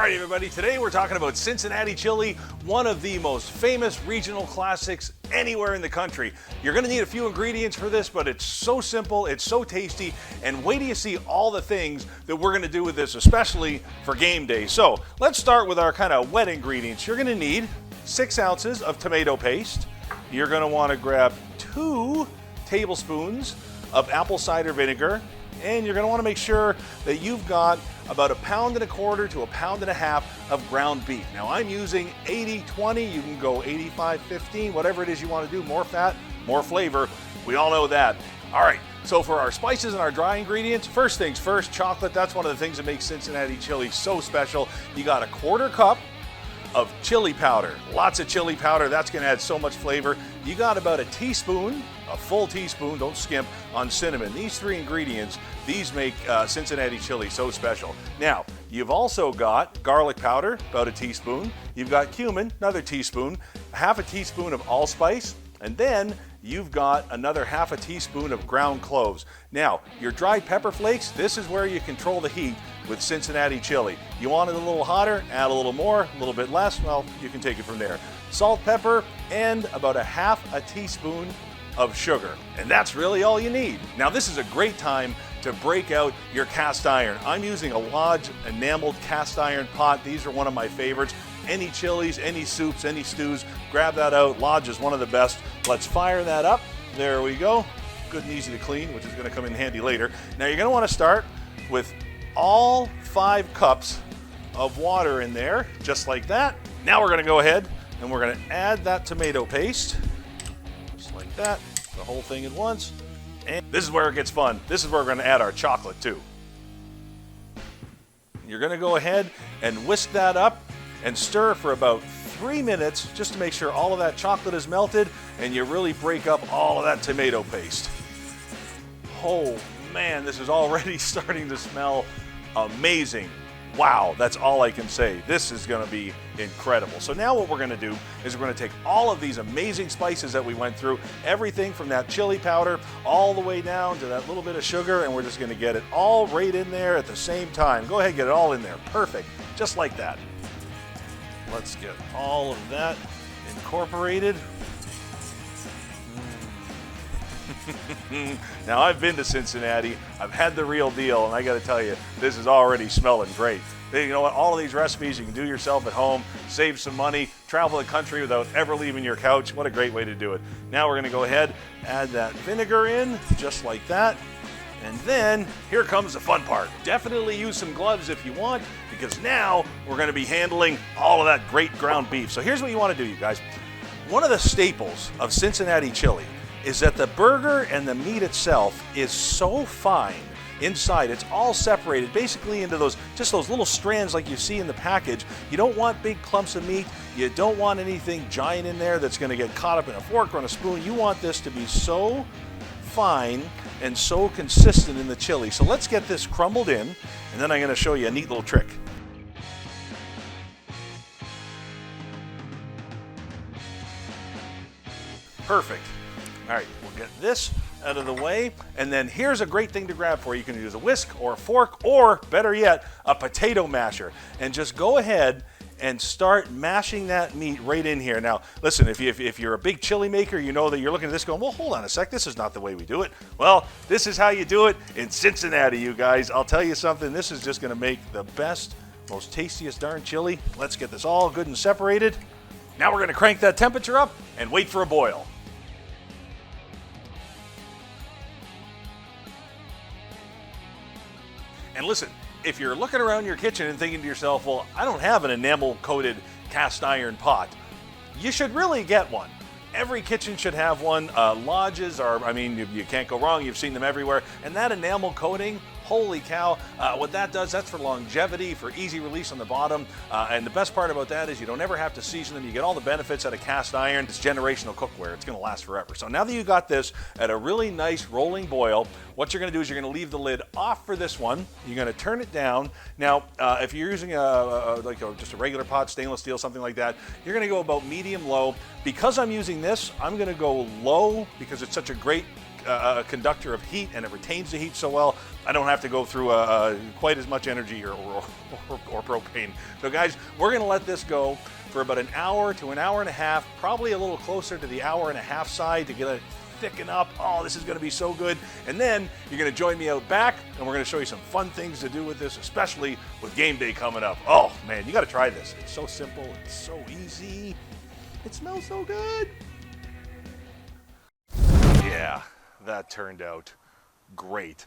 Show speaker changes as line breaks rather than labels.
right, everybody, today we're talking about Cincinatti chili, one of the most famous regional classics anywhere in the country. You're gonna need a few ingredients for this, but it's so simple, it's so tasty, and wait till you see all the things that we're gonna do with this, especially for game day. So let's start with our kind of wet ingredients. You're gonna need 6 ounces of tomato paste. You're gonna wanna grab 2 tablespoons of apple cider vinegar, and you're gonna wanna make sure that you've got about 1.25 pounds to 1.5 pounds of ground beef. Now I'm using 80-20, you can go 85-15, whatever it is you wanna do, more fat, more flavor, we all know that. All right, so for our spices and our dry ingredients, first things first, chocolate, that's one of the things that makes Cincinatti chili so special. You got 1/4 cup of chili powder, lots of chili powder, that's gonna add so much flavor. You got about a teaspoon, a full teaspoon, don't skimp, on cinnamon. These 3 ingredients, these make Cincinatti chili so special. Now, you've also got garlic powder, about a teaspoon. You've got cumin, another teaspoon, 1/2 teaspoon of allspice, and then you've got another 1/2 teaspoon of ground cloves. Now, your dried pepper flakes, this is where you control the heat with Cincinatti chili. You want it a little hotter, add a little more, a little bit less, well, you can take it from there. Salt, pepper, and about 1/2 teaspoon of sugar. And that's really all you need. Now this is a great time to break out your cast iron. I'm using a Lodge enameled cast iron pot. These are one of my favorites. Any chilies, any soups, any stews, grab that out. Lodge is one of the best. Let's fire that up. There we go. Good and easy to clean, which is gonna come in handy later. Now you're gonna wanna start with all 5 cups of water in there, just like that. Now we're gonna go ahead and we're gonna add that tomato paste, just like that, the whole thing at once. And this is where it gets fun. This is where we're gonna add our chocolate too. You're gonna go ahead and whisk that up and stir for about 3 minutes just to make sure all of that chocolate is melted and you really break up all of that tomato paste. Oh man, this is already starting to smell amazing. Wow, that's all I can say. This is gonna be incredible. So now what we're gonna do is we're gonna take all of these amazing spices that we went through, everything from that chili powder all the way down to that little bit of sugar, and we're just gonna get it all right in there at the same time. Go ahead, get it all in there. Perfect, just like that. Let's get all of that incorporated. Now I've been to Cincinnati, I've had the real deal, and I gotta tell you, this is already smelling great. You know what, all of these recipes you can do yourself at home, save some money, travel the country without ever leaving your couch. What a great way to do it. Now we're gonna go ahead, add that vinegar in, just like that. And then, here comes the fun part. Definitely use some gloves if you want, because now we're gonna be handling all of that great ground beef. So here's what you wanna do, you guys. One of the staples of Cincinatti chili is that the burger and the meat itself is so fine inside. It's all separated basically into those little strands like you see in the package. You don't want big clumps of meat. You don't want anything giant in there that's going to get caught up in a fork or on a spoon. You want this to be so fine and so consistent in the chili. So let's get this crumbled in, and then I'm going to show you a neat little trick. Perfect. All right, we'll get this out of the way, and then here's a great thing to grab for you. You can use a whisk or a fork, or better yet, a potato masher, and just go ahead and start mashing that meat right in here. Now, listen, if you're a big chili maker, you know that you're looking at this going, well, hold on a sec, this is not the way we do it. Well, this is how you do it in Cincinnati, you guys. I'll tell you something, this is just gonna make the best, most tastiest darn chili. Let's get this all good and separated. Now we're gonna crank that temperature up and wait for a boil. And listen, if you're looking around your kitchen and thinking to yourself, well, I don't have an enamel-coated cast iron pot, you should really get one. Every kitchen should have one. Lodges are, I mean, you can't go wrong. You've seen them everywhere. And that enamel coating, holy cow, what that does, that's for longevity, for easy release on the bottom. And the best part about that is you don't ever have to season them. You get all the benefits out of cast iron. It's generational cookware. It's going to last forever. So now that you got this at a really nice rolling boil, what you're going to do is you're going to leave the lid off for this one. You're going to turn it down. Now, if you're using just a regular pot, stainless steel, something like that, you're going to go about medium low. Because I'm using this, I'm going to go low because it's such a great a conductor of heat, and it retains the heat so well. I don't have to go through quite as much energy or propane. So guys, we're gonna let this go for about an hour to an hour and a half, probably a little closer to the hour and a half side to get it thicken up. Oh, this is gonna be so good. And then you're gonna join me out back and we're gonna show you some fun things to do with this, especially with game day coming up. Oh man, you gotta try this. It's so simple, it's so easy. It smells so good. Yeah, that turned out great.